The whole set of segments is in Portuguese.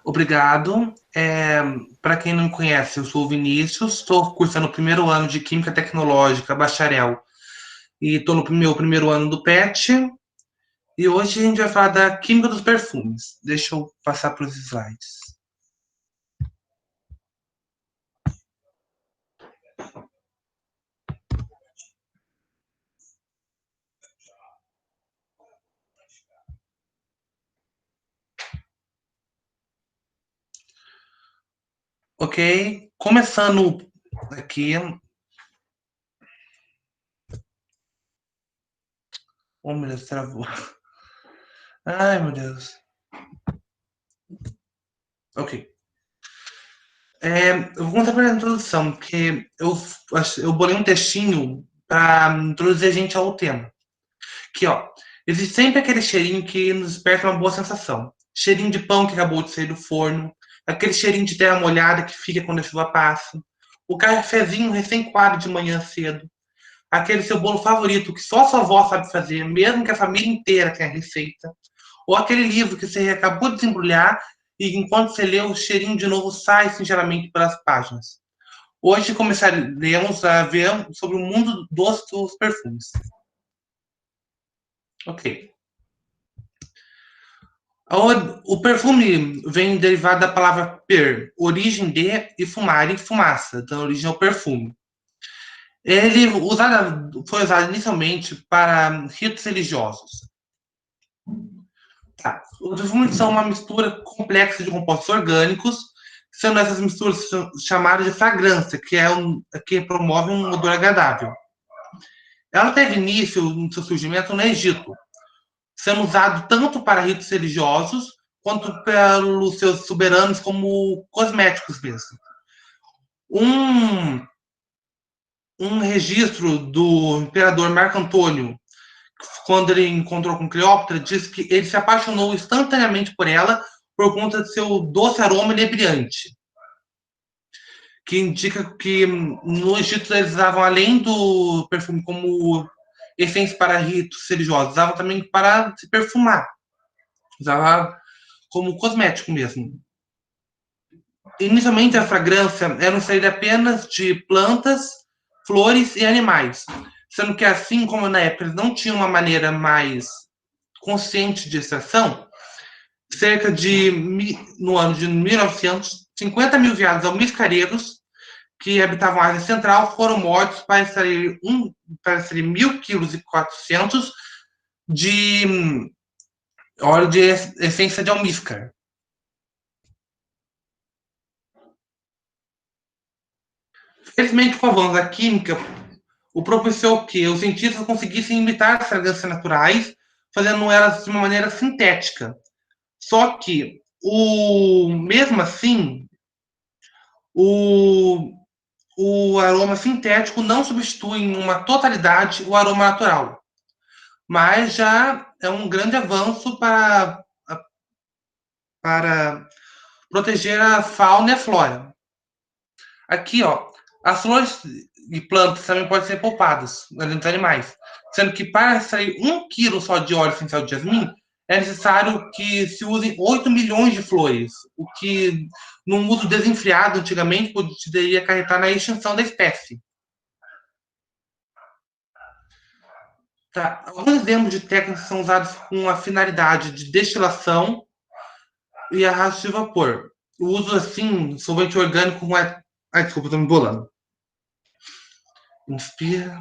Obrigado. Para quem não me conhece, eu sou o Vinícius, estou cursando o primeiro ano de Química Tecnológica, bacharel, e estou no meu primeiro ano do PET. E hoje a gente vai falar da Química dos Perfumes. Deixa eu passar para os slides. Ok? Começando aqui. Oh, meu Deus, travou. Ai, meu Deus. Ok. Eu vou começar pela introdução, porque eu bolei um textinho para introduzir a gente ao tema. Aqui, ó. Existe sempre aquele cheirinho que nos desperta uma boa sensação. Cheirinho de pão que acabou de sair do forno, aquele cheirinho de terra molhada que fica quando a chuva passa, o cafezinho recém-coado de manhã cedo, aquele seu bolo favorito que só sua avó sabe fazer, mesmo que a família inteira tenha a receita, ou aquele livro que você acabou de desembrulhar e enquanto você lê, o cheirinho de novo sai singelamente pelas páginas. Hoje começaremos a ver sobre o mundo dos perfumes. Ok. O perfume vem derivado da palavra per, origem de e fumare, fumaça, dando origem ao perfume. Foi usado inicialmente para ritos religiosos. Tá. Os perfumes são uma mistura complexa de compostos orgânicos, sendo essas misturas chamadas de fragrância, que promove um odor agradável. Ela teve início no seu surgimento no Egito, sendo usado tanto para ritos religiosos quanto pelos seus soberanos como cosméticos mesmo. Um, um registro do imperador Marco Antônio, quando ele encontrou com Cleópatra, diz que ele se apaixonou instantaneamente por ela por conta de seu doce aroma inebriante, que indica que no Egito eles usavam, além do perfume como essência para ritos religiosos, usavam também para se perfumar, usava como cosmético mesmo. Inicialmente, a fragrância era extraída apenas de plantas, flores e animais, sendo que, assim como na época eles não tinham uma maneira mais consciente de extração, no ano de 1900, 50 mil veados almiscareiros que habitavam a área central foram mortos para extrair 1.400 kg de óleo de essência de almíscar. Felizmente, com o avanço da química, o propiciou que os cientistas conseguissem imitar as fragrâncias naturais, fazendo elas de uma maneira sintética. Só que, mesmo assim, o, o aroma sintético não substitui em uma totalidade o aroma natural. Mas já é um grande avanço para proteger a fauna e a flora. Aqui, ó, as flores e plantas também podem ser poupadas dos animais, sendo que para extrair 1 quilo só de óleo essencial de jasmim, é necessário que se usem 8 milhões de flores, o que, num uso desenfreado antigamente, poderia acarretar na extinção da espécie. Tá. Alguns exemplos de técnicas são usados com a finalidade de destilação e arrasto de vapor. O uso, assim, solvente orgânico com a... Ai, desculpa, estou me bolando. Inspira,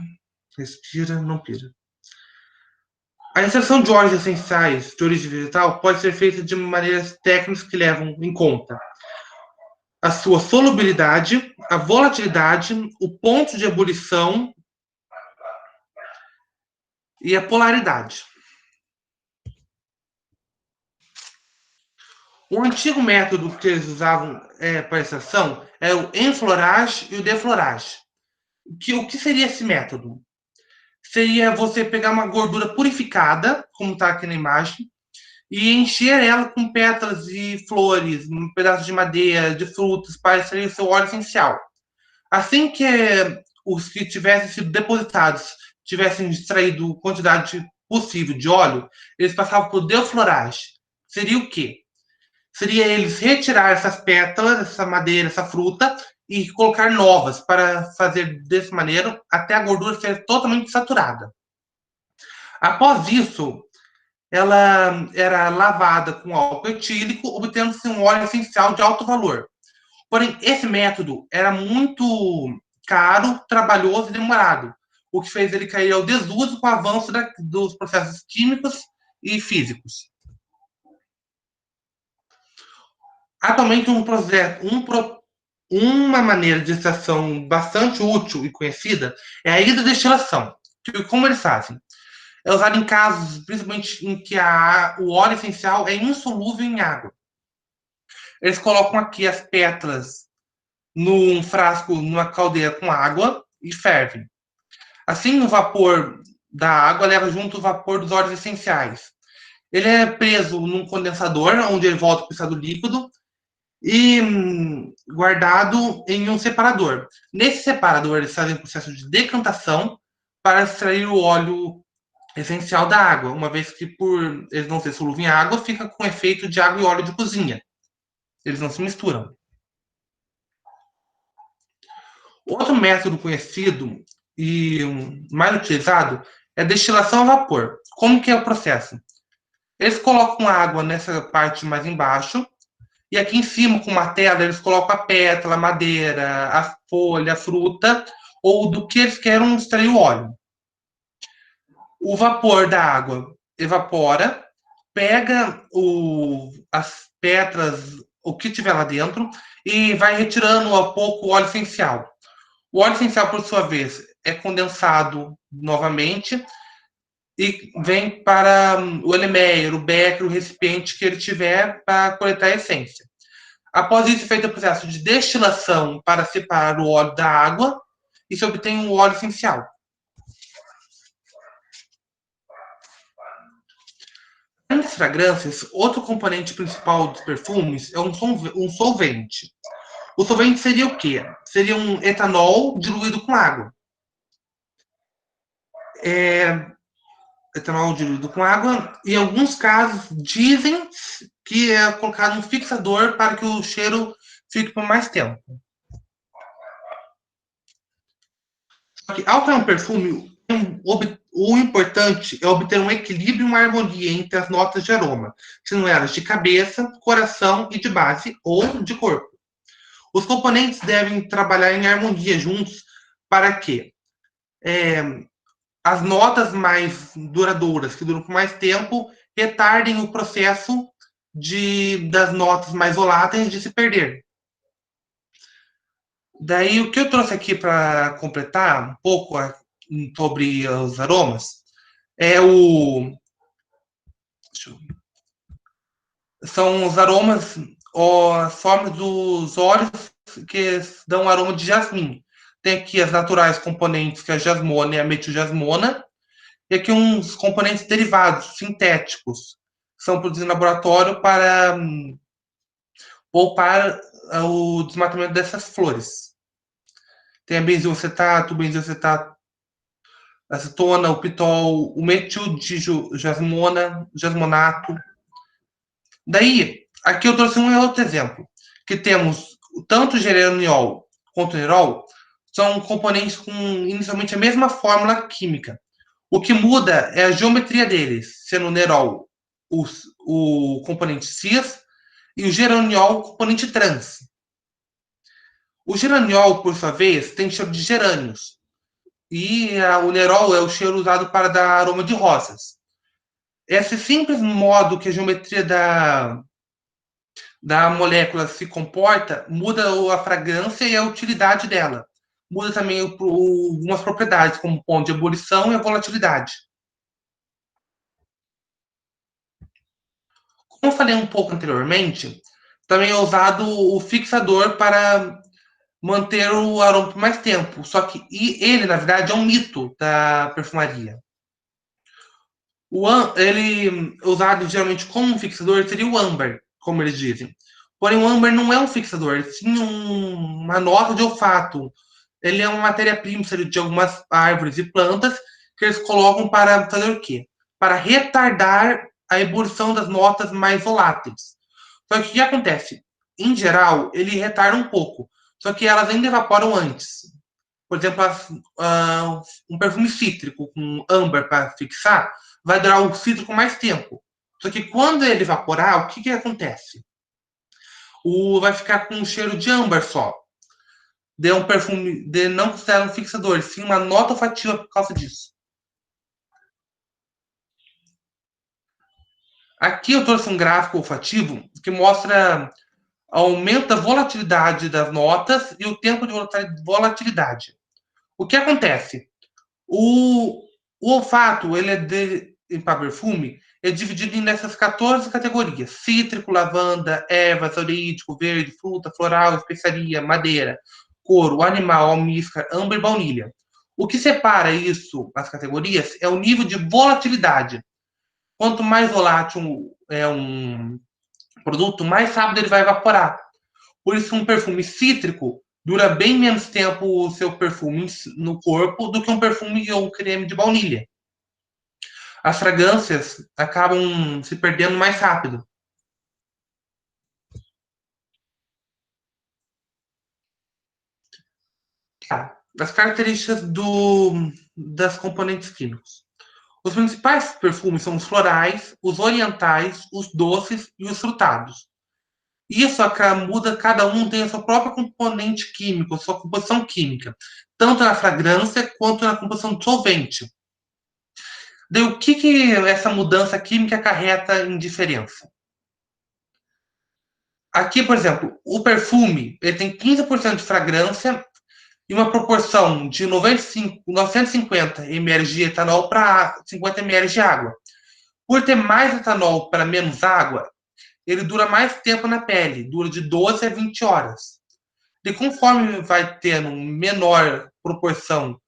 respira, não pira. A extração de óleos essenciais de origem vegetal pode ser feita de maneiras técnicas que levam em conta a sua solubilidade, a volatilidade, o ponto de ebulição e a polaridade. O antigo método que eles usavam para extração é o enflorage e o deflorage. O que seria esse método? Seria você pegar uma gordura purificada, como está aqui na imagem, e encher ela com pétalas de flores, um pedaço de madeira, de frutas, para extrair o seu óleo essencial. Assim que os que tivessem sido depositados tivessem extraído quantidade possível de óleo, eles passavam por defloragem. Seria o quê? seria eles retirar essas pétalas, essa madeira, essa fruta, e colocar novas, para fazer dessa maneira até a gordura ser totalmente saturada. Após isso, ela era lavada com álcool etílico, obtendo-se um óleo essencial de alto valor. Porém, esse método era muito caro, trabalhoso e demorado, o que fez ele cair ao desuso com o avanço dos processos químicos e físicos. Atualmente, uma maneira de extração bastante útil e conhecida é a hidrodestilação, que, como eles fazem? É usado em casos, principalmente, em que o óleo essencial é insolúvel em água. Eles colocam aqui as pétalas num frasco, numa caldeira com água e fervem. Assim, o vapor da água leva junto o vapor dos óleos essenciais. Ele é preso num condensador, onde ele volta para o estado líquido, e guardado em um separador. Nesse separador, eles fazem o processo de decantação para extrair o óleo essencial da água, uma vez que, por eles não ser solúvel em água, fica com efeito de água e óleo de cozinha. Eles não se misturam. Outro método conhecido e mais utilizado é a destilação a vapor. Como que é o processo? Eles colocam água nessa parte mais embaixo, e aqui em cima, com uma tela, eles colocam a pétala, a madeira, a folha, a fruta, ou do que eles querem extrair o óleo. O vapor da água evapora, pega as pétalas, o que tiver lá dentro, e vai retirando a pouco o óleo essencial. O óleo essencial, por sua vez, é condensado novamente e vem para o elemeyer, o becker, o recipiente que ele tiver para coletar a essência. Após isso, é feito o processo de destilação para separar o óleo da água e se obtém um óleo essencial. Além das fragrâncias, outro componente principal dos perfumes é um solvente. O solvente seria o quê? Seria um etanol diluído com água. Etanol diluído com água. Em alguns casos, dizem que é colocado um fixador para que o cheiro fique por mais tempo. Só que, ao criar um perfume, o importante é obter um equilíbrio e uma harmonia entre as notas de aroma, sendo elas de cabeça, coração e de base ou de corpo. Os componentes devem trabalhar em harmonia juntos para que as notas mais duradouras, que duram por mais tempo, retardem o processo das notas mais voláteis de se perder. Daí, o que eu trouxe aqui para completar um pouco sobre os aromas é são os aromas, as formas dos óleos que dão aroma de jasmim. Tem aqui as naturais componentes, que é a jasmona e a metiljasmona, e aqui uns componentes derivados, sintéticos, que são produzidos no laboratório para poupar o desmatamento dessas flores. Tem a benzoacetato, acetona, o pitol, o metil-jasmonato. Daí, aqui eu trouxe um outro exemplo, que temos tanto o geraniol quanto o nerol, são componentes com inicialmente a mesma fórmula química. O que muda é a geometria deles, sendo o nerol o componente cis e o geraniol o componente trans. O geraniol, por sua vez, tem cheiro de gerânios, e o nerol é o cheiro usado para dar aroma de rosas. Esse simples modo que a geometria da molécula se comporta muda a fragrância e a utilidade dela. Muda também algumas propriedades, como o ponto de ebulição e a volatilidade. Como eu falei um pouco anteriormente, também é usado o fixador para manter o aroma por mais tempo. Só que ele, na verdade, é um mito da perfumaria. Ele usado geralmente como um fixador seria o âmbar, como eles dizem. Porém, o âmbar não é um fixador, sim uma nota de olfato. Ele é uma matéria-prima de algumas árvores e plantas que eles colocam para fazer o quê? Para retardar a ebulição das notas mais voláteis. Só que o que acontece? Em geral, ele retarda um pouco. Só que elas ainda evaporam antes. Por exemplo, um perfume cítrico com âmbar para fixar vai durar o cítrico mais tempo. Só que quando ele evaporar, o que, que acontece? Vai ficar com um cheiro de âmbar só. De um perfume, de não considera um fixador, sim uma nota olfativa por causa disso. Aqui eu trouxe um gráfico olfativo que mostra aumento da volatilidade das notas e o tempo de volatilidade. O que acontece? O olfato, ele para perfume, é dividido nessas 14 categorias: cítrico, lavanda, ervas, orídico, verde, fruta, floral, especiaria, madeira, couro, animal, almíscar, âmbar e baunilha. O que separa isso, as categorias, é o nível de volatilidade. Quanto mais volátil é um produto, mais rápido ele vai evaporar. Por isso, um perfume cítrico dura bem menos tempo o seu perfume no corpo do que um perfume ou creme de baunilha. As fragrâncias acabam se perdendo mais rápido. Tá. As características das componentes químicos. Os principais perfumes são os florais, os orientais, os doces e os frutados. Isso muda, cada um tem a sua própria componente química, a sua composição química, tanto na fragrância quanto na composição do solvente. Daí, o que, que essa mudança química acarreta em diferença? Aqui, por exemplo, o perfume ele tem 15% de fragrância e uma proporção de 950 ml de etanol para 50 ml de água. Por ter mais etanol para menos água, ele dura mais tempo na pele, dura de 12 a 20 horas. E conforme vai tendo menor proporção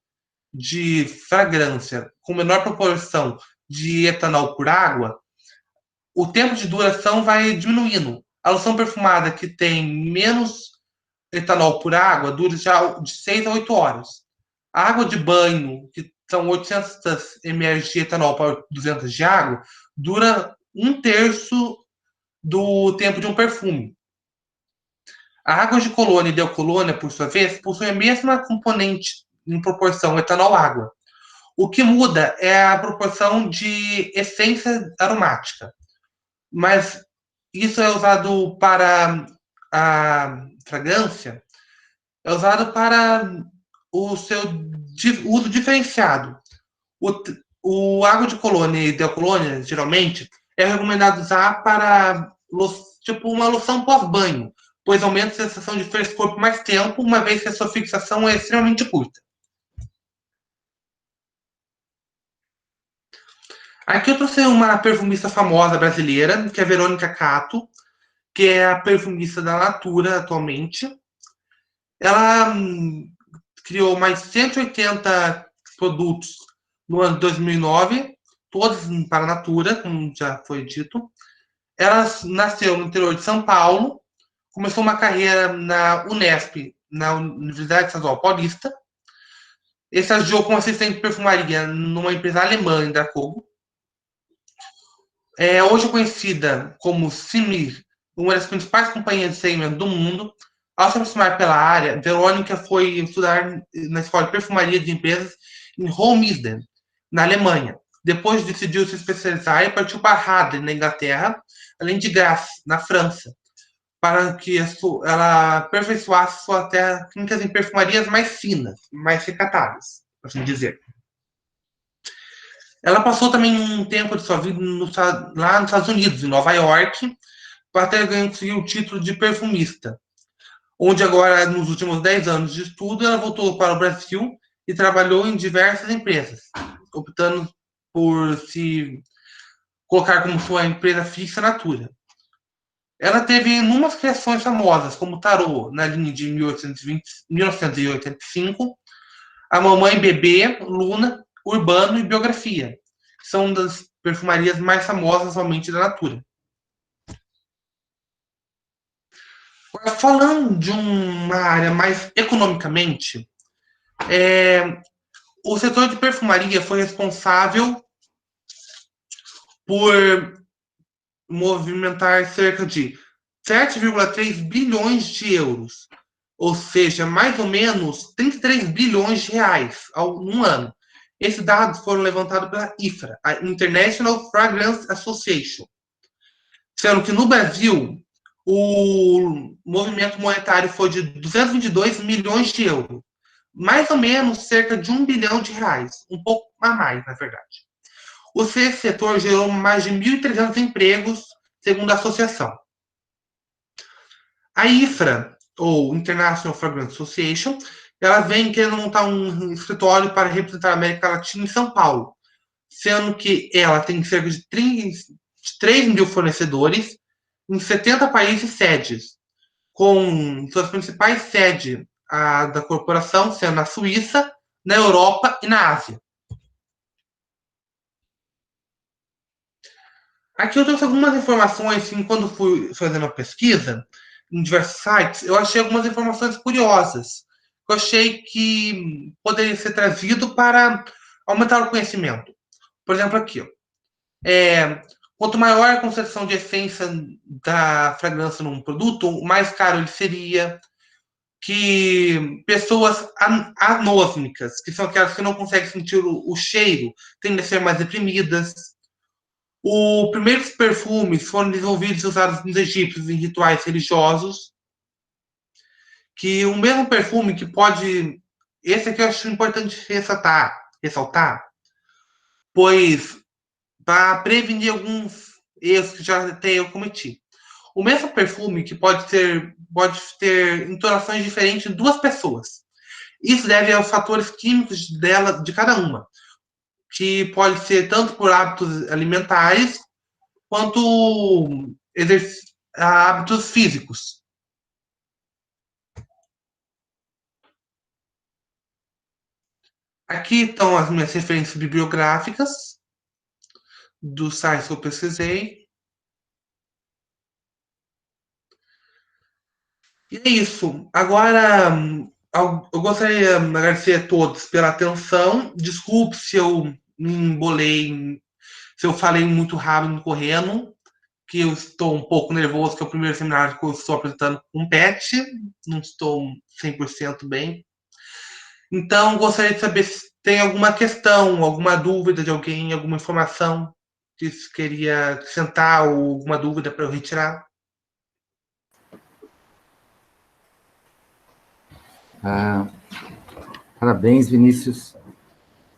de fragrância, com menor proporção de etanol por água, o tempo de duração vai diminuindo. A loção perfumada que tem menos etanol por água dura já de 6 a 8 horas. A água de banho, que são 800 ml de etanol para 200 de água, dura um terço do tempo de um perfume. A água de colônia e deocolônia, por sua vez, possuem a mesma componente em proporção etanol-água. O que muda é a proporção de essência aromática. Mas isso é usado para a fragrância, é usado para o seu uso diferenciado. O água de colônia e deocolônia, geralmente, é recomendado usar para tipo uma loção pós-banho, pois aumenta a sensação de frescor por mais tempo, uma vez que a sua fixação é extremamente curta. Aqui eu trouxe uma perfumista famosa brasileira, que é a Verônica Cato, que é a perfumista da Natura atualmente. Ela criou mais 180 produtos no ano de 2009, todos para a Natura, como já foi dito. Ela nasceu no interior de São Paulo, começou uma carreira na Unesp, na Universidade Estadual Paulista. Estagiou como assistente de perfumaria numa empresa alemã, em Dracogo. É hoje conhecida como Simir, uma das principais companhias de segmento do mundo. Ao se aproximar pela área, Verônica foi estudar na escola de perfumaria de empresas em Holmsden, na Alemanha. Depois decidiu se especializar e partiu para Hadley, na Inglaterra, além de Grasse, na França, para que ela aperfeiçoasse suas técnicas em perfumarias mais finas, mais recatadas, por assim dizer. Ela passou também um tempo de sua vida lá nos Estados Unidos, em Nova York, para até conseguir o título de perfumista, onde agora, nos últimos 10 anos de estudo, ela voltou para o Brasil e trabalhou em diversas empresas, optando por se colocar como sua empresa fixa Natura. Ela teve inúmeras criações famosas, como Tarô, na linha de 1985, A Mamãe Bebê, Luna, Urbano e Biografia, que são das perfumarias mais famosas atualmente da Natura. Falando de uma área mais economicamente, o setor de perfumaria foi responsável por movimentar cerca de 7,3 bilhões de euros, ou seja, mais ou menos 33 bilhões de reais num ano. Esses dados foram levantados pela IFRA, a International Fragrance Association, sendo que no Brasil o movimento monetário foi de 222 milhões de euros, mais ou menos cerca de 1 bilhão de reais, um pouco a mais, na verdade. O setor gerou mais de 1.300 empregos, segundo a associação. A IFRA, ou International Fragrance Association, ela vem querendo montar um escritório para representar a América Latina em São Paulo, sendo que ela tem cerca de 3 mil fornecedores em 70 países sedes, com suas principais sedes da corporação sendo na Suíça, na Europa e na Ásia. Aqui eu trouxe algumas informações, assim, quando fui fazendo a pesquisa, em diversos sites, eu achei algumas informações curiosas. Eu achei que poderia ser trazido para aumentar o conhecimento. Por exemplo, aqui, ó, quanto maior a concentração de essência da fragrância num produto, mais caro ele seria. Que pessoas anôsmicas, que são aquelas que não conseguem sentir o cheiro, tendem a ser mais deprimidas. Os primeiros perfumes foram desenvolvidos e usados nos egípcios em rituais religiosos. Que o mesmo perfume que pode. Esse aqui eu acho importante ressaltar, pois para prevenir alguns erros que já até eu cometi. O mesmo perfume que pode ter entonações diferentes em duas pessoas. Isso deve aos fatores químicos de cada uma, que pode ser tanto por hábitos alimentares quanto hábitos físicos. Aqui estão as minhas referências bibliográficas dos sites que eu pesquisei. E é isso. Agora, eu gostaria de agradecer a todos pela atenção. Desculpe se eu me embolei, se eu falei muito rápido correndo, que eu estou um pouco nervoso, que é o primeiro seminário que eu estou apresentando com o PET, não estou 100% bem. Então, gostaria de saber se tem alguma questão, alguma dúvida de alguém, alguma informação que queria acrescentar ou alguma dúvida para eu retirar. Parabéns, Vinícius,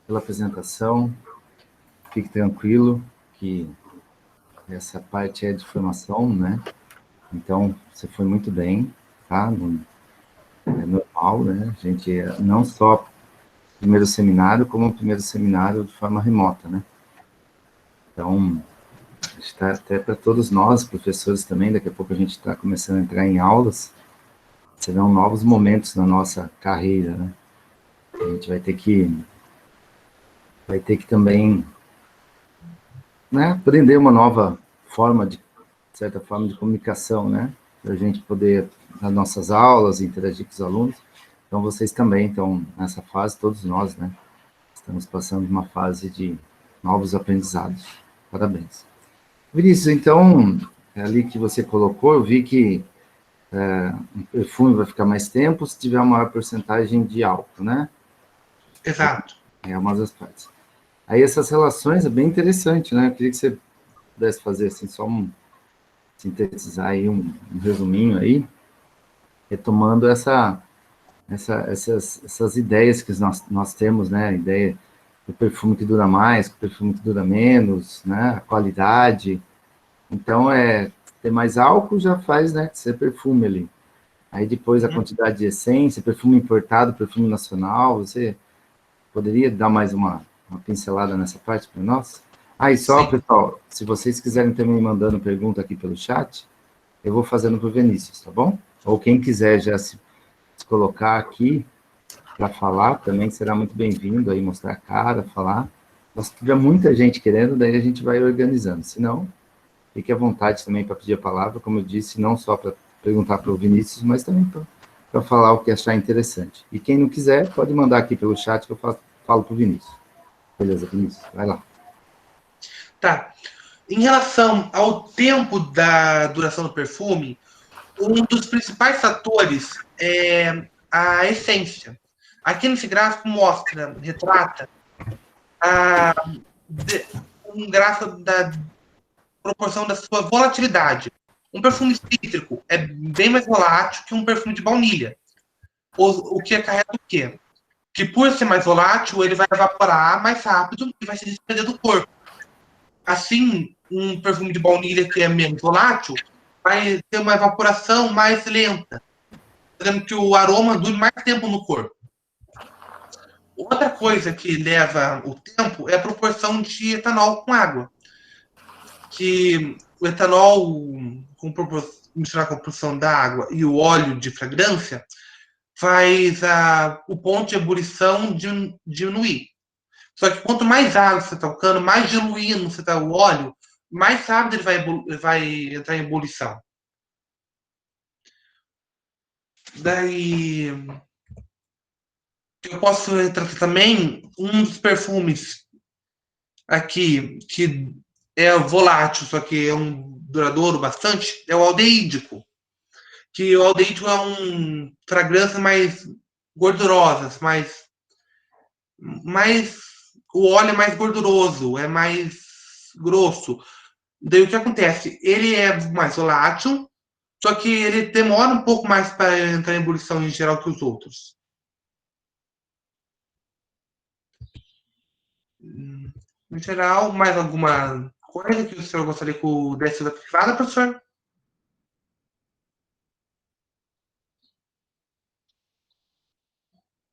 pela apresentação. Fique tranquilo que essa parte é de formação, né? Então, você foi muito bem, tá? É normal, né? A gente não só primeiro seminário, como o primeiro seminário de forma remota, né? Então, está até para todos nós, professores também, daqui a pouco a gente está começando a entrar em aulas, serão novos momentos na nossa carreira, né? A gente vai ter que também, né, aprender uma nova forma de certa forma de comunicação, né, para a gente poder nas nossas aulas interagir com os alunos. Então vocês também estão nessa fase, todos nós, né, estamos passando uma fase de novos aprendizados. Parabéns. Vinícius, então, ali que você colocou, eu vi que um perfume vai ficar mais tempo se tiver uma maior porcentagem de álcool, né? Exato. É uma das partes. Aí essas relações é bem interessante, né? Eu queria que você pudesse fazer assim, sintetizar aí um resuminho aí, retomando essas ideias que nós temos, né? A ideia do perfume que dura mais, do perfume que dura menos, né? A qualidade. Então, ter mais álcool já faz, né, ser perfume ali. Aí depois a quantidade de essência, perfume importado, perfume nacional, você poderia dar mais uma pincelada nessa parte para nós? E só, sim, pessoal, se vocês quiserem também mandando pergunta aqui pelo chat, eu vou fazendo para o Vinícius, tá bom? Ou quem quiser já se colocar aqui para falar também será muito bem-vindo aí, mostrar a cara, falar. Mas se tiver muita gente querendo, daí a gente vai organizando. Se não, fique à vontade também para pedir a palavra, como eu disse, não só para perguntar para o Vinícius, mas também para falar o que achar interessante. E quem não quiser, pode mandar aqui pelo chat que eu falo para o Vinícius. Beleza, Vinícius? Vai lá. Tá. Em relação ao tempo da duração do perfume, Um dos principais fatores é a essência. Aqui nesse gráfico mostra, retrata a, um gráfico da proporção da sua volatilidade. Um perfume cítrico é bem mais volátil que um perfume de baunilha. O que acarreta o quê? Que por ser mais volátil, ele vai evaporar mais rápido e vai se desprender do corpo. Assim, um perfume de baunilha que é menos volátil vai ter uma evaporação mais lenta, fazendo que o aroma dure mais tempo no corpo. Outra coisa que leva o tempo é a proporção de etanol com água. Que o etanol, misturar com a proporção da água e o óleo de fragrância, faz o ponto de ebulição diminuir. Só que quanto mais água você está colocando, mais diluindo você está o óleo, mais rápido ele vai entrar em ebulição. Daí eu posso retratar também um dos perfumes aqui que é volátil, só que é um duradouro bastante, é o aldeídico. Que o aldeídico é um fragrância mais gordurosas, mais o óleo é mais gorduroso, é mais grosso. Daí o que acontece? Ele é mais volátil, só que ele demora um pouco mais para entrar em ebulição em geral que os outros. Em geral, mais alguma coisa que o senhor gostaria que eu desse da privada, professor?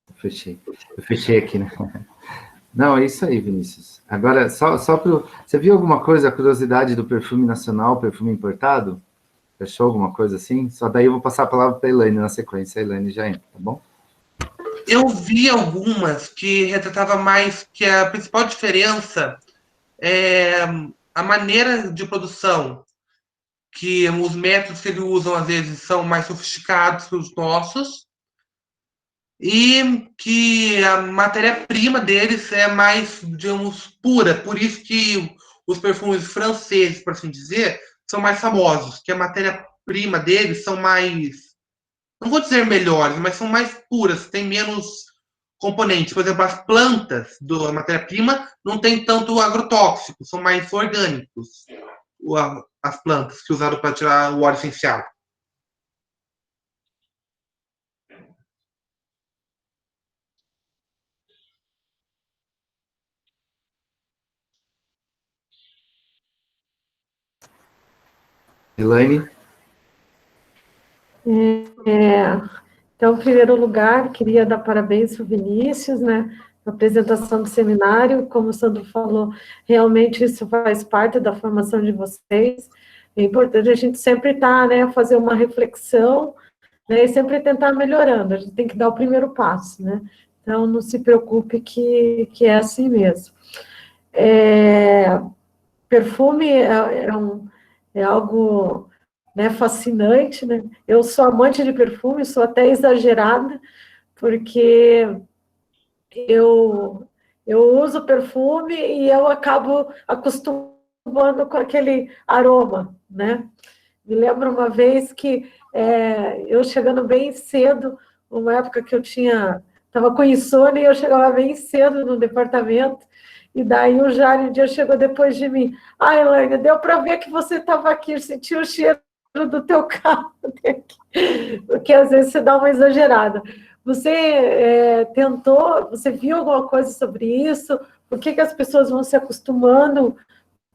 Eu fechei aqui, né? Não, é isso aí, Vinícius. Agora, só para. Você viu alguma coisa, a curiosidade do perfume nacional, perfume importado? Fechou alguma coisa assim? Só daí eu vou passar a palavra para a Elaine na sequência. A Elaine já entra, tá bom? Eu vi algumas que retratava mais que a principal diferença é a maneira de produção, que os métodos que eles usam às vezes são mais sofisticados que os nossos, e que a matéria-prima deles é mais, digamos, pura. Por isso que os perfumes franceses, por assim dizer, são mais famosos, que a matéria-prima deles são mais, não vou dizer melhores, mas são mais puras, tem menos componentes. Por exemplo, as plantas da matéria-prima não tem tanto agrotóxico, são mais orgânicos as plantas que usaram para tirar o óleo essencial. Elaine? Então, em primeiro lugar, queria dar parabéns para o Vinícius, né, na apresentação do seminário. Como o Sandro falou, realmente isso faz parte da formação de vocês. É importante a gente sempre estar, né, fazer uma reflexão, né, e sempre tentar melhorando. A gente tem que dar o primeiro passo, né? Então, não se preocupe que é assim mesmo. Perfume é algo, né, fascinante, né? Eu sou amante de perfume, sou até exagerada, porque eu, eu uso perfume e eu acabo acostumando com aquele aroma, né? Me lembro uma vez que eu chegando bem cedo, uma época que eu estava com insônia, e eu chegava bem cedo no departamento, e daí o Jário um dia chegou depois de mim. Ah, Elaine, deu para ver que você estava aqui, eu senti o cheiro do teu carro, porque às vezes você dá uma exagerada. Você você viu alguma coisa sobre isso? Por que as pessoas vão se acostumando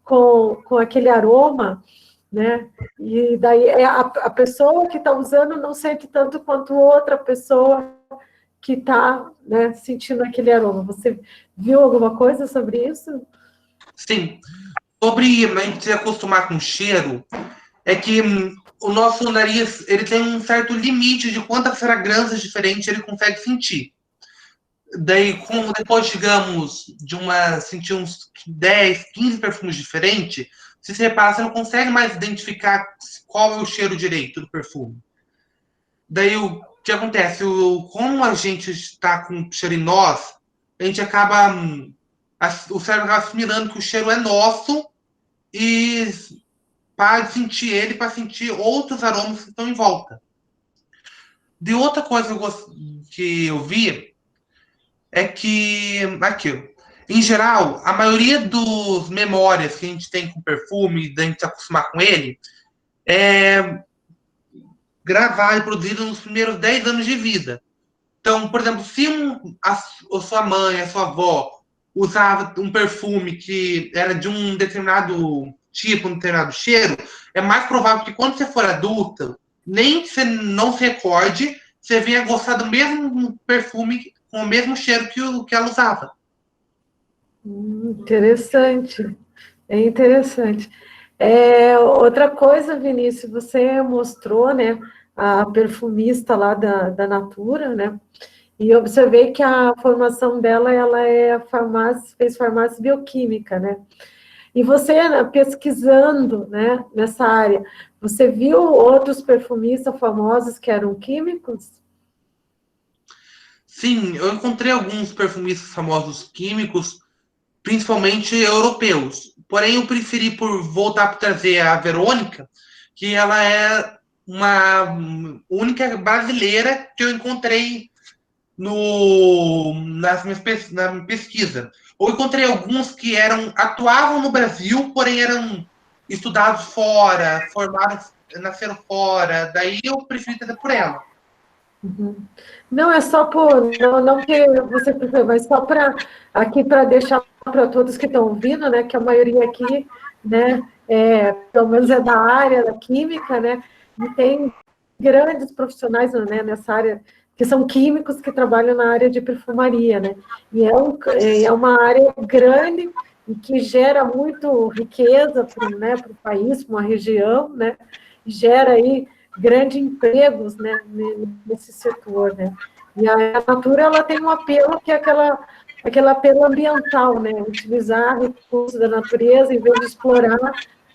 com aquele aroma, né? E daí a pessoa que está usando não sente tanto quanto outra pessoa que está, né, sentindo aquele aroma. Você viu alguma coisa sobre isso? Sim. Sobre a gente se acostumar com cheiro, é que o nosso nariz ele tem um certo limite de quantas fragrâncias diferentes ele consegue sentir. Daí, como depois, digamos, sentir uns 10, 15 perfumes diferentes, se você repara, você não consegue mais identificar qual é o cheiro direito do perfume. Daí, o que acontece? Como a gente está com cheiro em nós, a gente acaba. O cérebro acaba assimilando que o cheiro é nosso e para sentir ele, para sentir outros aromas que estão em volta. De outra coisa que eu vi é que, aqui, em geral, a maioria dos memórias que a gente tem com perfume, da gente se acostumar com ele, é gravado e produzido nos primeiros 10 anos de vida. Então, por exemplo, se a sua mãe, a sua avó usava um perfume que era de um determinado tipo, um determinado cheiro, é mais provável que quando você for adulta, nem que você não se recorde, você venha gostar do mesmo perfume com o mesmo cheiro que ela usava. Interessante, é interessante. Outra coisa, Vinícius, você mostrou, né, a perfumista lá da Natura, né, e eu observei que a formação dela, ela fez farmácia bioquímica, né, e você, né, pesquisando, né, nessa área, você viu outros perfumistas famosos que eram químicos? Sim, eu encontrei alguns perfumistas famosos químicos, principalmente europeus. Porém, eu preferi por voltar para trazer a Verônica, que ela é uma única brasileira que eu encontrei na minha pesquisa. Eu encontrei alguns que atuavam no Brasil, porém eram estudados fora, formados, nasceram fora. Daí eu preferi trazer por ela. Uhum. Não, é só por, não que você prefere, mas só para aqui para deixar para todos que estão ouvindo, né, que a maioria aqui, né, pelo menos é da área da química, né, e tem grandes profissionais, né, nessa área que são químicos que trabalham na área de perfumaria, né, e é uma área grande e que gera muito riqueza para, né, para o país, para uma região, né, gera aí grandes empregos, né, nesse setor, né. E a Natura, ela tem um apelo que é aquele apelo ambiental, né, utilizar recursos da natureza em vez de explorar,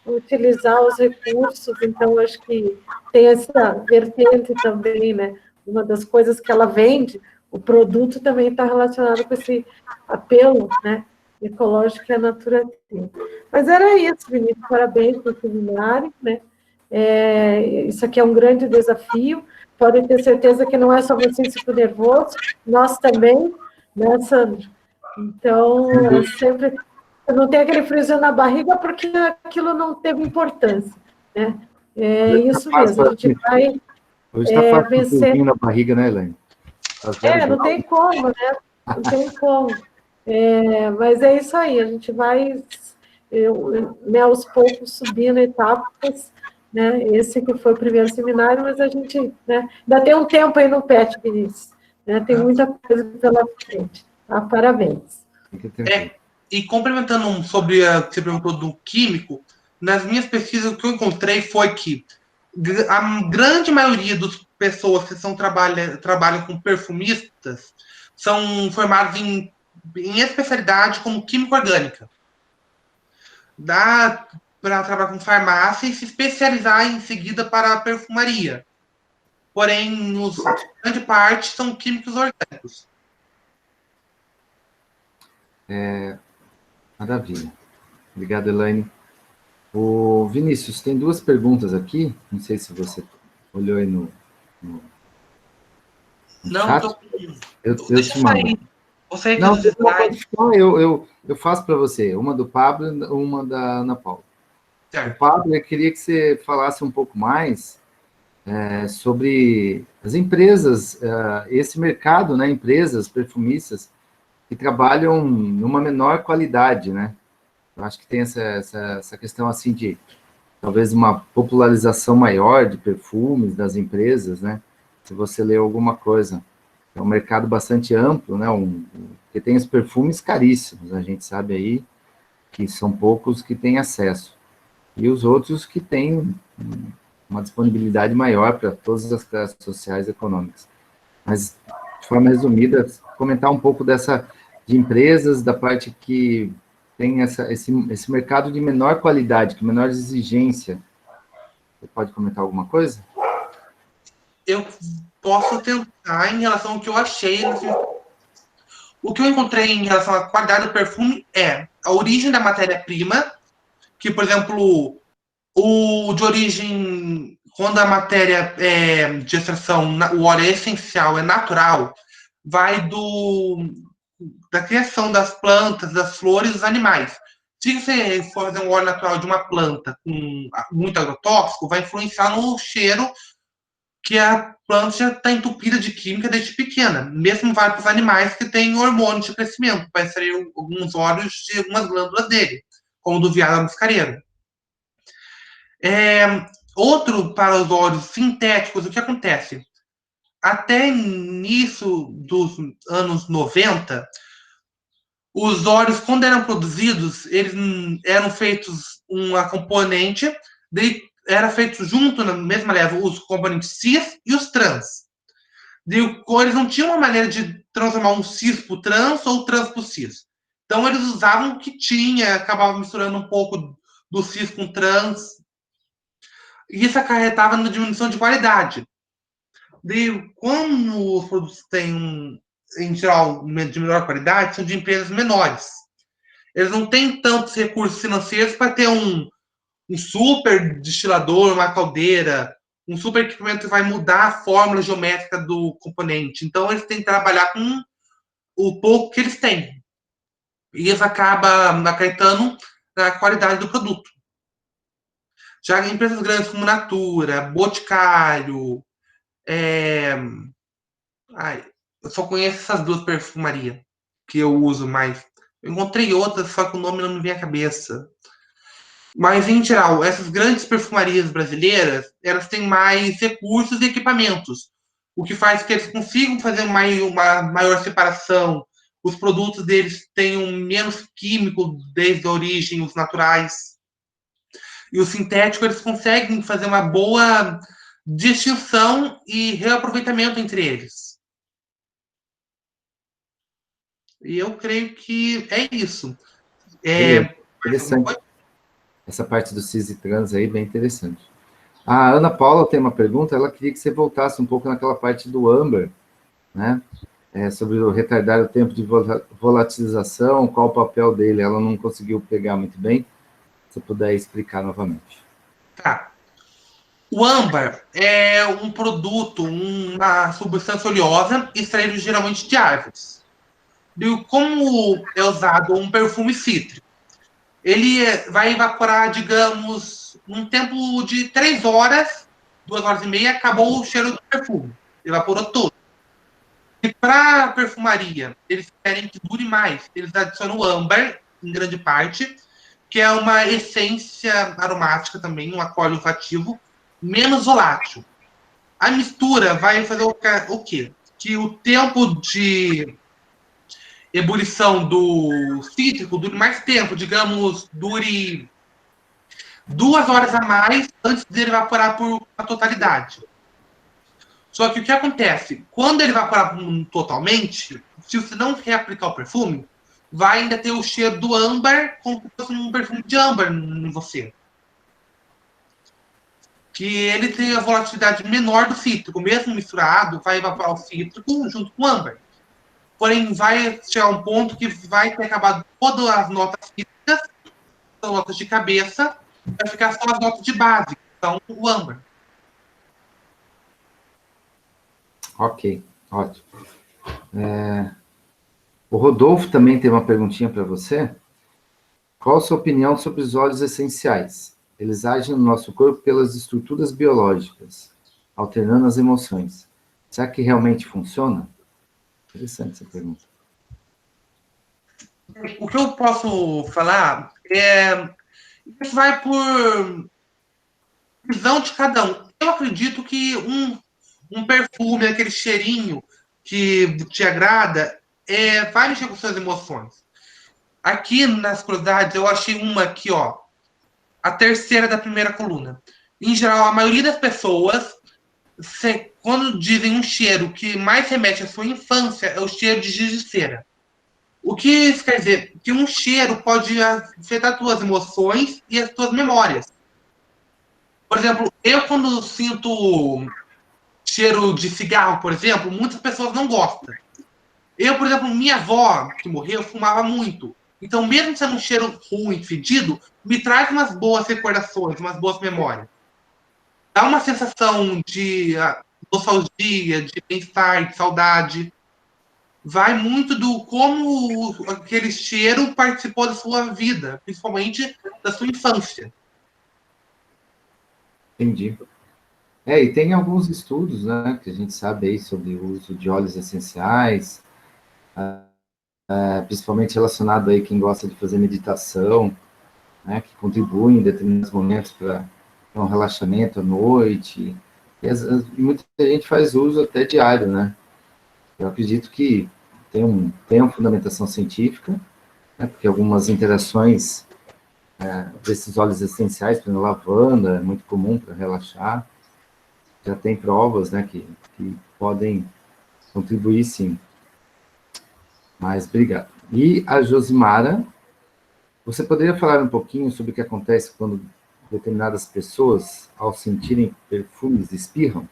utilizar os recursos. Então, acho que tem essa vertente também, né, uma das coisas que ela vende, o produto também está relacionado com esse apelo, né, ecológico que a Natura tem. Mas era isso, Vinícius, parabéns pelo seminário, né. Isso aqui é um grande desafio, podem ter certeza que não é só você que ficou nervoso, nós também, né, Sandro? Então, sempre não tem aquele friozinho na barriga porque aquilo não teve importância, né? É isso mesmo, a gente vai hoje está fácil vencer. um na barriga, né, Elaine? Não tem como, né? Não tem como. Mas é isso aí, a gente vai, né, aos poucos subindo etapas, né? Esse que foi o primeiro seminário, mas a gente, né, ainda tem um tempo aí no PET, Vinícius, né? Tem muita coisa pela frente. Tá? Parabéns. E complementando sobre a que você perguntou do químico, nas minhas pesquisas o que eu encontrei foi que a grande maioria das pessoas que trabalham com perfumistas são formados em especialidade como química orgânica. Dá para trabalhar com farmácia e se especializar em seguida para a perfumaria. Porém, grande parte são químicos orgânicos. Maravilha. Obrigado, Elaine. O Vinícius, tem duas perguntas aqui. Não sei se você olhou aí no chat. Não, eu te mando. Você Não, eu faço para você. Uma do Pablo e uma da Ana Paula. Certo. O Pablo, eu queria que você falasse um pouco mais sobre as empresas, esse mercado, né? Empresas perfumistas que trabalham numa menor qualidade, né? Eu acho que tem essa questão assim de talvez uma popularização maior de perfumes das empresas, né? Se você leu alguma coisa. É um mercado bastante amplo, né? Que tem os perfumes caríssimos, a gente sabe aí que são poucos que têm acesso. E os outros que têm uma disponibilidade maior para todas as classes sociais e econômicas. Mas, de forma resumida, comentar um pouco de empresas, da parte que tem esse mercado de menor qualidade, de menor exigência. Você pode comentar alguma coisa? Eu posso tentar em relação ao que eu achei. O que eu encontrei em relação à qualidade do perfume é a origem da matéria-prima, que, por exemplo, O de origem, quando a matéria é de extração, o óleo é essencial, é natural, vai da criação das plantas, das flores, dos animais. Se você for fazer um óleo natural de uma planta com muito agrotóxico, vai influenciar no cheiro, que a planta já está entupida de química desde pequena. Mesmo vale para os animais que têm hormônios de crescimento, vai sair alguns óleos de algumas glândulas dele, como do veado muscareiro. Outro para os óleos sintéticos, o que acontece? Até início dos anos 90, os óleos, quando eram produzidos, eles eram feitos uma componente, daí era feito junto, na mesma leva, os componentes cis e os trans. Daí, eles não tinham uma maneira de transformar um cis para o trans ou trans para o cis. Então, eles usavam o que tinha, acabavam misturando um pouco do cis com trans, e isso acarretava na diminuição de qualidade. Daí, como os produtos têm, em geral, de melhor qualidade, são de empresas menores. Eles não têm tantos recursos financeiros para ter um super destilador, uma caldeira, um super equipamento que vai mudar a fórmula geométrica do componente. Então, eles têm que trabalhar com o pouco que eles têm. E isso acaba acarretando na qualidade do produto. Já empresas grandes como Natura, Boticário, eu só conheço essas duas perfumarias que eu uso mais. Eu encontrei outras, só que o nome não me vem à cabeça. Mas, em geral, essas grandes perfumarias brasileiras, elas têm mais recursos e equipamentos, o que faz que eles consigam fazer uma maior separação. Os produtos deles tenham menos químico desde a origem, os naturais. E o sintético, eles conseguem fazer uma boa distinção e reaproveitamento entre eles. E eu creio que é isso. Interessante. Essa parte do cis e trans aí, bem interessante. A Ana Paula tem uma pergunta, ela queria que você voltasse um pouco naquela parte do âmbar, né? Sobre o retardar o tempo de volatilização, qual o papel dele, ela não conseguiu pegar muito bem. Se puder explicar novamente. Tá. O âmbar é um produto, uma substância oleosa extraída geralmente de árvores. E como é usado um perfume cítrico, ele vai evaporar, digamos, num tempo de 3 horas, 2 horas e meia, acabou o cheiro do perfume. Evaporou tudo. E para perfumaria, eles querem que dure mais. Eles adicionam o âmbar, em grande parte, que é uma essência aromática também, um alcoóli olfativo, menos volátil. A mistura vai fazer o quê? Que o tempo de ebulição do cítrico dure mais tempo, digamos, dure 2 horas a mais antes de ele evaporar por a totalidade. Só que o que acontece? Quando ele evaporar totalmente, se você não reaplicar o perfume, vai ainda ter o cheiro do âmbar, como se fosse um perfume de âmbar em você. Que ele tem a volatilidade menor do cítrico. Mesmo misturado, vai evaporar o cítrico junto com o âmbar. Porém, vai chegar um ponto que vai ter acabado todas as notas cítricas, as notas de cabeça, vai ficar só as notas de base, então o âmbar. Ok, ótimo. O Rodolfo também tem uma perguntinha para você. Qual a sua opinião sobre os óleos essenciais? Eles agem no nosso corpo pelas estruturas biológicas, alternando as emoções. Será que realmente funciona? Interessante essa pergunta. O que eu posso falar isso vai por visão de cada um. Eu acredito que um perfume, aquele cheirinho que te agrada, vai mexer com suas emoções. Aqui nas curiosidades, eu achei uma aqui, ó. A terceira da primeira coluna. Em geral, a maioria das pessoas, quando dizem um cheiro que mais remete à sua infância, é o cheiro de giz de cera. O que isso quer dizer? Que um cheiro pode afetar as tuas emoções e as tuas memórias. Por exemplo, eu quando sinto cheiro de cigarro, por exemplo, muitas pessoas não gostam. Eu, por exemplo, minha avó, que morreu, fumava muito. Então, mesmo sendo um cheiro ruim, fedido, me traz umas boas recordações, umas boas memórias. Dá uma sensação de nostalgia, de bem-estar, de saudade. Vai muito do como aquele cheiro participou da sua vida, principalmente da sua infância. Entendi. E tem alguns estudos, né, que a gente sabe aí sobre o uso de óleos essenciais, principalmente relacionado aí quem gosta de fazer meditação, né, que contribuem em determinados momentos para um relaxamento à noite, e muita gente faz uso até diário, né? Eu acredito que tem uma fundamentação científica, né, porque algumas interações desses óleos essenciais, por exemplo, lavanda, é muito comum para relaxar, já tem provas, né, que podem contribuir, sim. Mas, obrigado. E a Josimara, você poderia falar um pouquinho sobre o que acontece quando determinadas pessoas, ao sentirem perfumes, espirram?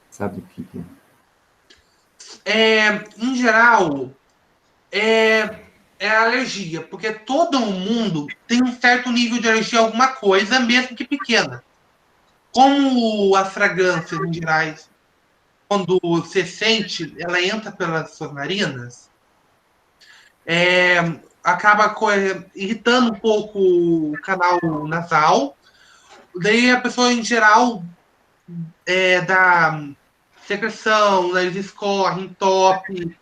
Sabe o que Em geral, é a alergia, porque todo mundo tem um certo nível de alergia a alguma coisa, mesmo que pequena. Como as fragrâncias, em geral, quando você sente, ela entra pelas suas narinas, é, acaba irritando um pouco o canal nasal. Daí a pessoa, em geral, dá secreção, o nariz escorre, entope,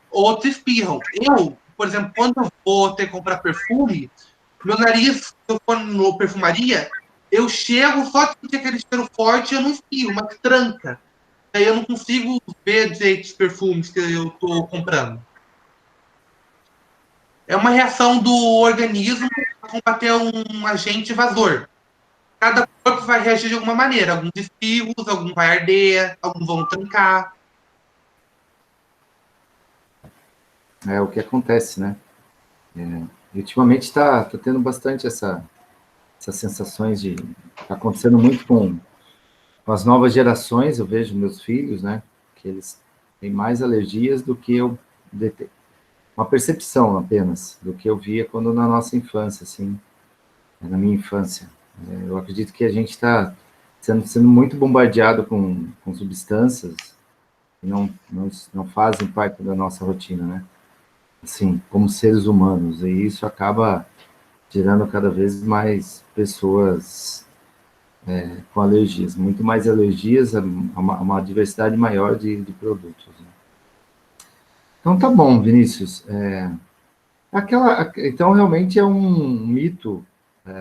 outros espirram. Eu, por exemplo, quando eu vou ter que comprar perfume, meu nariz, se eu for no perfumaria, eu chego só de sentir aquele cheiro forte, eu não espirro, mas tranca. Daí eu não consigo ver direito os perfumes que eu estou comprando. É uma reação do organismo para combater um agente invasor. Cada corpo vai reagir de alguma maneira. Alguns espirros, alguns vai arder, alguns vão trancar. é o que acontece, né? E ultimamente está tendo bastante essas sensações de... Está acontecendo muito com as novas gerações, eu vejo meus filhos, né? Que eles têm mais alergias do que eu... Uma percepção apenas, do que eu via quando na nossa infância, assim, na minha infância. Eu acredito que a gente está sendo muito bombardeado com substâncias que não fazem parte da nossa rotina, né? Assim, como seres humanos, e isso acaba gerando cada vez mais pessoas com alergias, muito mais alergias, uma diversidade maior de produtos. Né? Então tá bom, Vinícius. Então realmente é um mito,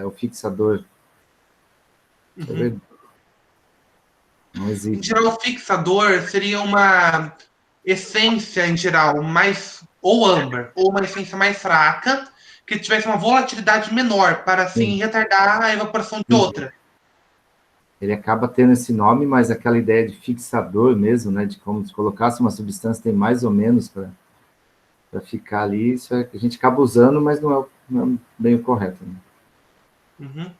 o fixador. Uhum. Não Em existe. geral, o fixador seria uma essência, em geral, mais ou âmbar, ou uma essência mais fraca, que tivesse uma volatilidade menor, para assim Sim. retardar a evaporação de outra. Ele acaba tendo esse nome, mas aquela ideia de fixador mesmo, né, de como se colocasse uma substância, tem mais ou menos para ficar ali, isso a gente acaba usando, mas não é bem o correto. Né? Uhum.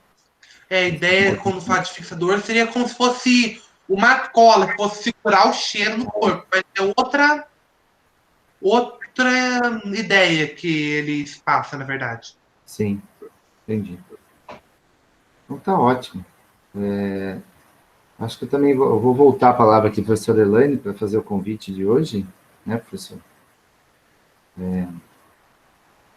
A ideia, quando fala de fixador, seria como se fosse uma cola que fosse segurar o cheiro no corpo. Mas é outra ideia que eles passam, na verdade. Sim, entendi. Então tá ótimo. Acho que eu também vou voltar a palavra aqui para a professora Elaine para fazer o convite de hoje, né, professor?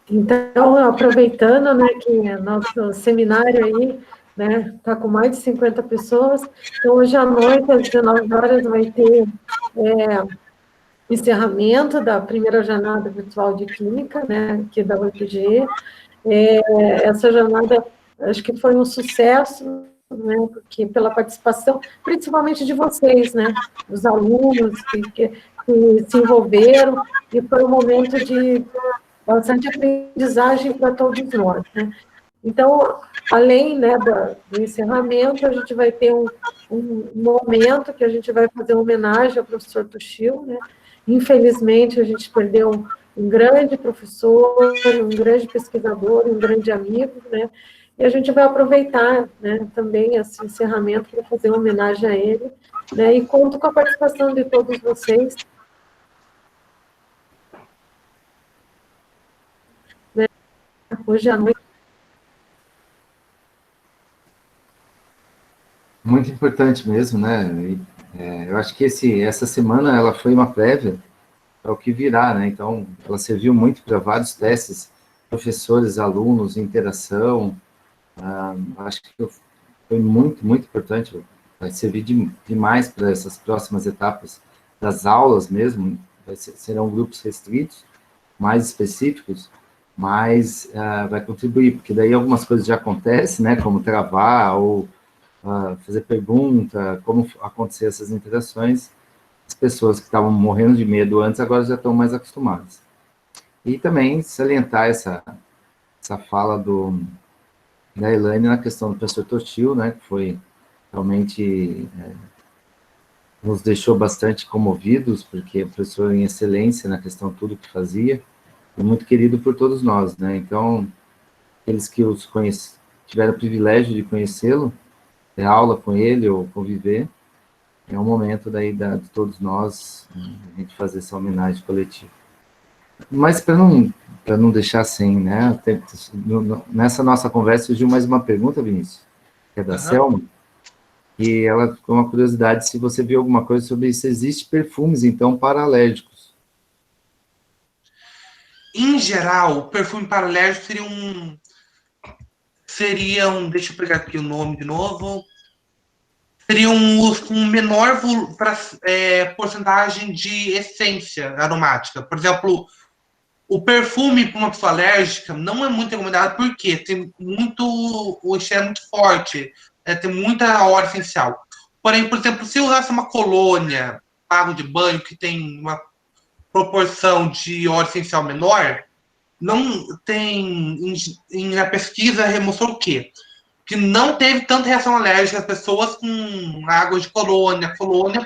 Então, aproveitando, né, que nosso seminário aí, né, está com mais de 50 pessoas, então hoje à noite, às 19 horas, vai ter encerramento da primeira jornada virtual de Química, né, aqui da UFG. Essa jornada, acho que foi um sucesso, né, porque pela participação, principalmente de vocês, né, os alunos que se envolveram, e foi um momento de bastante aprendizagem para todos nós, né. Então, além, né, do encerramento, a gente vai ter um momento que a gente vai fazer uma homenagem ao professor Tuchil, né. Infelizmente, a gente perdeu um grande professor, um grande pesquisador, um grande amigo, né, e a gente vai aproveitar, né, também esse encerramento para fazer uma homenagem a ele, né, e conto com a participação de todos vocês. Hoje à noite. Muito importante mesmo, né? Eu acho que essa semana ela foi uma prévia para o que virá, né? Então, ela serviu muito para vários testes, professores, alunos, interação. Acho que foi muito, muito importante. Vai servir demais para essas próximas etapas das aulas mesmo. Serão grupos restritos, mais específicos, mas vai contribuir, porque daí algumas coisas já acontecem, né? Como travar ou fazer pergunta, como acontecer essas interações. As pessoas que estavam morrendo de medo antes agora já estão mais acostumadas. E também salientar essa fala da Elaine na questão do professor Toshio, né, que foi realmente nos deixou bastante comovidos, porque o professor em excelência na questão de tudo que fazia, e muito querido por todos nós, né, então, aqueles que tiveram o privilégio de conhecê-lo, ter aula com ele ou conviver, é um momento daí de todos nós, a gente fazer essa homenagem coletiva. Mas para não deixar sem, né? Nessa nossa conversa surgiu mais uma pergunta, Vinícius, que é da Selma, e ela ficou uma curiosidade se você viu alguma coisa sobre se existe perfumes, então, para alérgicos. Em geral, o perfume para alérgico deixa eu pegar aqui o nome de novo, seriam os com menor porcentagem de essência aromática. Por exemplo, o perfume para uma pessoa alérgica não é muito recomendado porque o cheiro é muito forte, tem muita óleo essencial. Porém, por exemplo, se usasse uma colônia, água de banho, que tem uma proporção de óleo essencial menor, não tem, na pesquisa, mostrou o quê? Que não teve tanta reação alérgica as pessoas com água de colônia,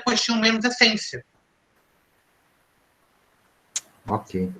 pois tinham menos essência. Ok.